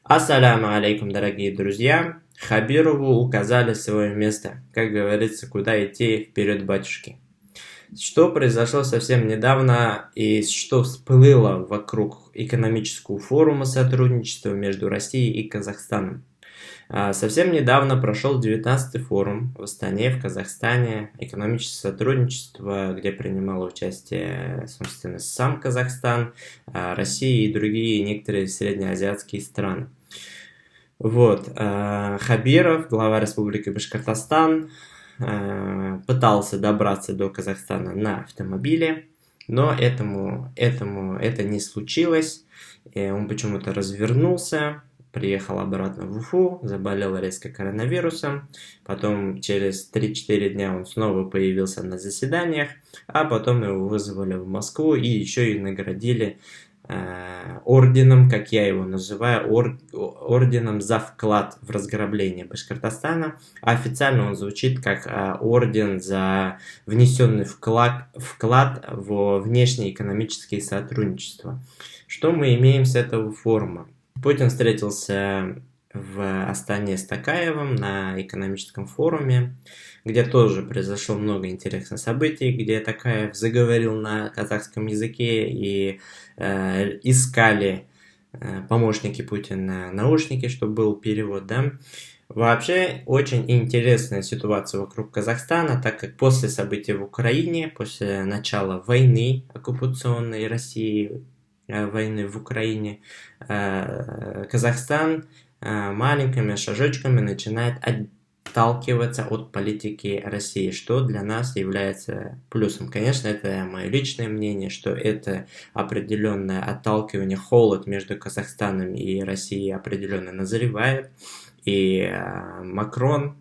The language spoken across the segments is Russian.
Ассаляму алейкум, дорогие друзья! Хабирову указали свое место. Как говорится, куда идти, вперед, батюшки. Что произошло совсем недавно и что всплыло вокруг экономического форума сотрудничества между Россией и Казахстаном? Совсем недавно прошел 19-й форум в Астане, в Казахстане, экономическое сотрудничество, где принимало участие, собственно, сам Казахстан, Россия и другие некоторые среднеазиатские страны. Вот, Хабиров, глава Республики Башкортостан, пытался добраться до Казахстана на автомобиле, но это не случилось, и он почему-то развернулся, приехал обратно в Уфу, заболел резко коронавирусом, потом через 3-4 дня он снова появился на заседаниях, а потом его вызвали в Москву и еще и наградили орденом, как я его называю, орденом за вклад в разграбление Башкортостана. Официально он звучит как орден за внесенный вклад в внешнеэкономические сотрудничества. Что мы имеем с этого форума? Путин встретился в Астане с Токаевым на экономическом форуме, где тоже произошло много интересных событий, где Токаев заговорил на казахском языке и искали помощники Путина наушники, чтобы был перевод, да. Вообще, очень интересная ситуация вокруг Казахстана, так как после событий в Украине, после начала войны оккупационной России, войны в Украине, Казахстан маленькими шажочками начинает отталкиваться от политики России, что для нас является плюсом. Конечно, это мое личное мнение, что это определенное отталкивание, холод между Казахстаном и Россией определенно назревает. И Макрон,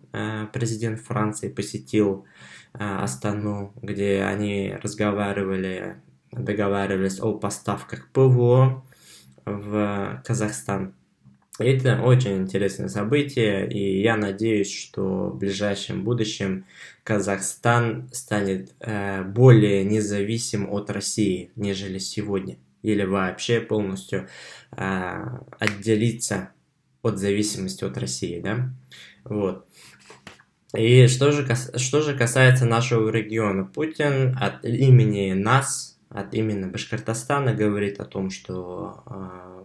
президент Франции, посетил Астану, где они договаривались о поставках ПВО в Казахстан. Это очень интересное событие, и я надеюсь, что в ближайшем будущем Казахстан станет более независим от России, нежели сегодня, или вообще полностью отделиться от зависимости от России, да? Вот. И что же касается нашего региона, Путин от имени нас, от имени Башкортостана говорит о том, что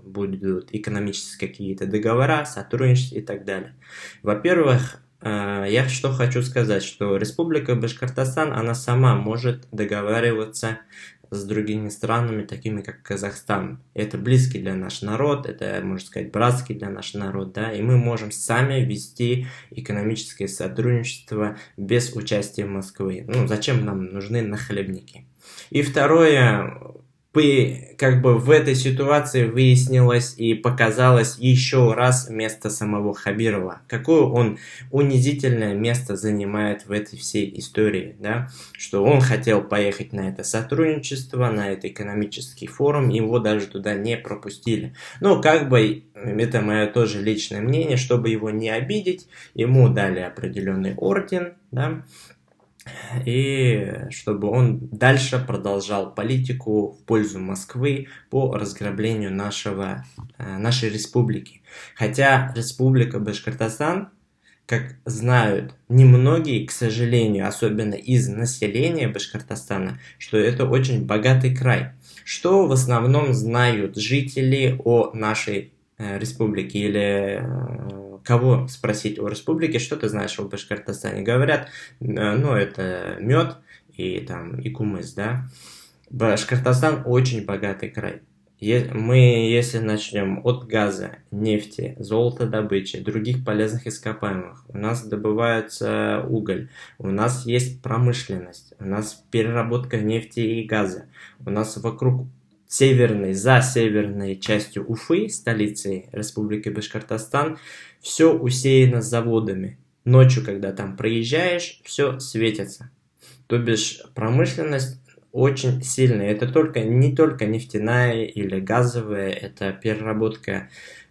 будут экономические какие-то договора, сотрудничество и так далее. Во-первых, я что хочу сказать, что Республика Башкортостан, она сама может договариваться с другими странами, такими как Казахстан. Это близкий для наш народ, это, можно сказать, братский для наш народ, да, и мы можем сами вести экономическое сотрудничество без участия Москвы. Ну, зачем нам нужны нахлебники? И второе, как бы в этой ситуации выяснилось и показалось еще раз место самого Хабирова. Какое он унизительное место занимает в этой всей истории, да? Что он хотел поехать на это сотрудничество, на этот экономический форум, его даже туда не пропустили. Но как бы, это мое тоже личное мнение, чтобы его не обидеть, ему дали определенный орден, да? И чтобы он дальше продолжал политику в пользу Москвы по разграблению нашей республики. Хотя республика Башкортостан, как знают немногие, к сожалению, особенно из населения Башкортостана, что это очень богатый край. Что в основном знают жители о нашей республике или кого спросить о республике, что ты знаешь о Башкортостане? Говорят, ну, это мед и кумыс, да. Башкортостан очень богатый край. Мы, если начнем от газа, нефти, золотодобычи, других полезных ископаемых, у нас добывается уголь, у нас есть промышленность, у нас переработка нефти и газа, у нас вокруг за северной частью Уфы, столицы Республики Башкортостан, все усеяно заводами. Ночью, когда там проезжаешь, все светится. То бишь промышленность очень сильная. Это не только нефтяная или газовая, это переработка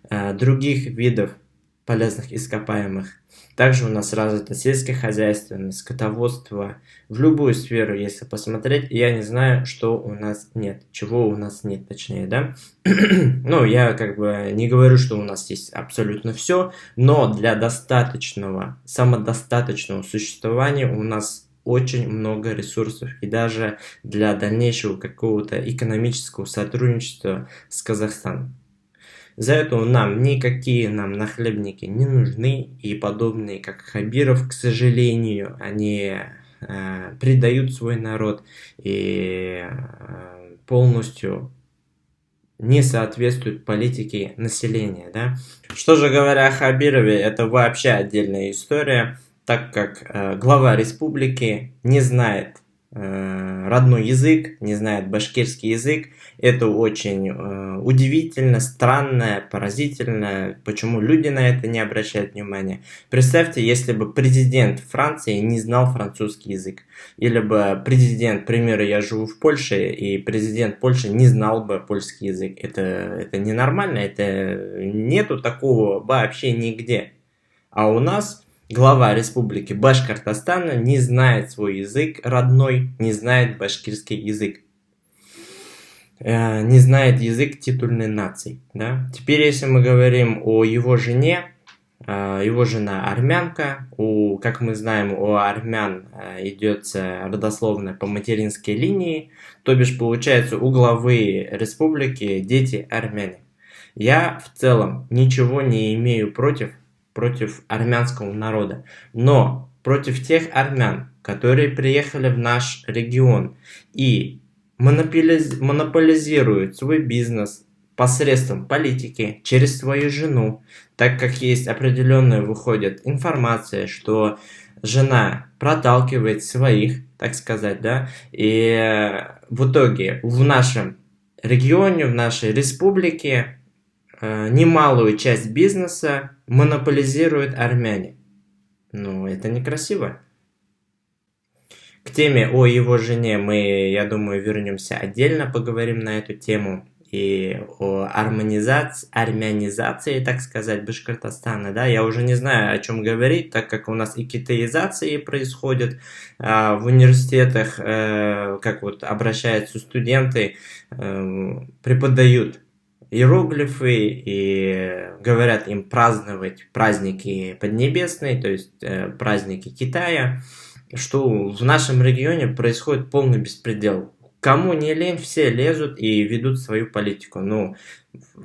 других видов полезных ископаемых. Также у нас развито сельское хозяйство, скотоводство. В любую сферу, если посмотреть, я не знаю, что у нас нет, чего у нас нет, точнее, да. Ну, я как бы не говорю, что у нас есть абсолютно все, но для достаточного, самодостаточного существования у нас очень много ресурсов, и даже для дальнейшего какого-то экономического сотрудничества с Казахстаном. За это нам никакие нахлебники не нужны, и подобные, как Хабиров, к сожалению, они предают свой народ и полностью не соответствуют политике населения. Да? Что же говоря о Хабирове, это вообще отдельная история, так как глава республики не знает родной язык, не знает башкирский язык. Это очень удивительно, странно, поразительно, почему люди на это не обращают внимания. Представьте, если бы президент Франции не знал французский язык, или бы президент, к примеру, я живу в Польше, и президент Польши не знал бы польский язык. Это ненормально, это нету такого вообще нигде. А у нас глава республики Башкортостана не знает свой язык родной, не знает башкирский язык, не знает язык титульной нации. Да? Теперь, если мы говорим о его жене, его жена армянка, как мы знаем, у армян идет родословная по материнской линии, то бишь получается у главы республики дети армяне. Я в целом ничего не имею против армянского народа, но против тех армян, которые приехали в наш регион и монополизируют свой бизнес посредством политики через свою жену, так как есть определенная выходит информация, что жена проталкивает своих, так сказать, да, и в итоге в нашем регионе, в нашей республике немалую часть бизнеса монополизируют армяне. Ну, это некрасиво. К теме о его жене мы, я думаю, вернемся отдельно, поговорим на эту тему. И о армянизации, так сказать, Башкортостана. Да? Я уже не знаю, о чем говорить, так как у нас и китаизации происходят в университетах, как вот обращаются студенты, преподают иероглифы и говорят им праздновать праздники поднебесные, то есть праздники Китая, что в нашем регионе происходит полный беспредел. Кому не лень, все лезут и ведут свою политику. Ну,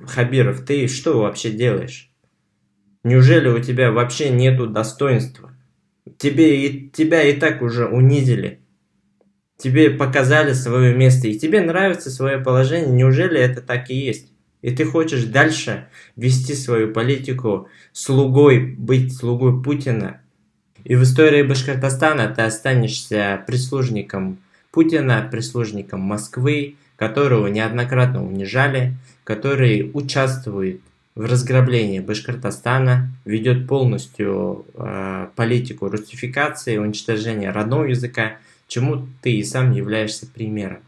Хабиров, ты что вообще делаешь? Неужели у тебя вообще нету достоинства? Тебя и так уже унизили. Тебе показали свое место, и тебе нравится свое положение. Неужели это так и есть? И ты хочешь дальше вести свою политику, быть слугой Путина. И в истории Башкортостана ты останешься прислужником Путина, прислужником Москвы, которого неоднократно унижали, который участвует в разграблении Башкортостана, ведет полностью политику русификации, уничтожения родного языка, чему ты и сам являешься примером.